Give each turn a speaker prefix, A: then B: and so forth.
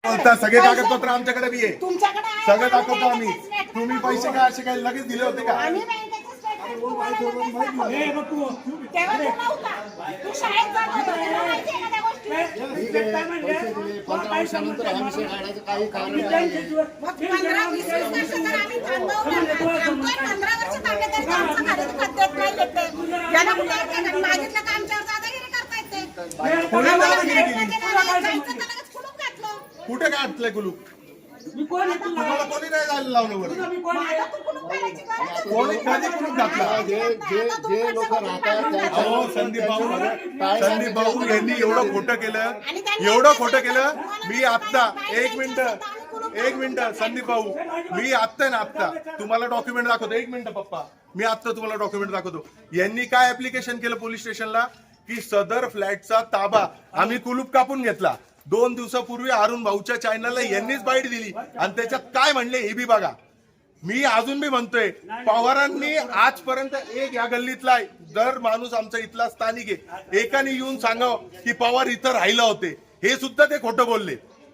A: बोलता सगळे कागदपत्र आमच्याकडे बी आहे,
B: तुमच्याकडे आहे,
A: सगळं
B: आम्ही
A: दाखवतो
B: बँकेचं
A: आम्ही.
B: statement
A: तुम्ही
B: काढतो.
A: पैसे काय असे काय लगेच दिले होते का?
B: आम्ही बँकेचं statement तुम्हाला लगेच दाखवतो. तेव्हा तू नव्हता, तू शाळेत जात होता, तुला माहिती आहे का त्या गोष्टी?
C: पैसे दिले 15 वर्षानंतर हा विषय काढायचं काही कारण नाही.
B: मग 15-20 वर्ष जर आम्ही थांबवलं, थांबतोय 15 वर्ष थांबले तरी आमचं खरेदी खत देत नाही येते. याला कुठे येते का? मागितलं का आमच्यावर दादागिरी करता येते.
A: कोणी
B: आम्हाला
A: दादागिरी केली?
B: बँकेत आलं, जायचं तर लगेच कुलूप घातलं.
A: कुठे काय आणलंय कुलूप? तुम्हाला कोणी नाही जायला लावलं वर?
B: मग आता तू कुलूप घालायची गरज आहे.
A: कोणी कधी कुलूप घातला?
C: जे लोक राहतात
A: अहो संदीप भाऊ यांनी एवढं खोटं केलं, एवढं खोटं केलं. मी आत्ता एक मिनिट संदीप भाऊ, मी आत्ता ना आत्ता तुम्हाला डॉक्युमेंट दाखवतो. एक मिनिट पप्पा, मी आत्ता तुम्हाला डॉक्युमेंट दाखवतो. यांनी काय ऍप्लिकेशन केलं पोलीस स्टेशनला की सदर फ्लॅटचा ताबा आम्ही कुलूप कापून घेतला. 2 दिवसापूर्वी अरुण भाऊच्या चॅनलला यांनीच बाईट दिली आणि त्याच्यात काय म्हणले हे बी बघा. मी अजून बी म्हणतोय, पवारांनी आजपर्यंत एक या गल्लीतला जर माणूस आमचा इथला स्थानिक आहे एकाने येऊन सांगावं की पवार इथं राहिला होते, हे सुद्धा ते खोटं बोलले.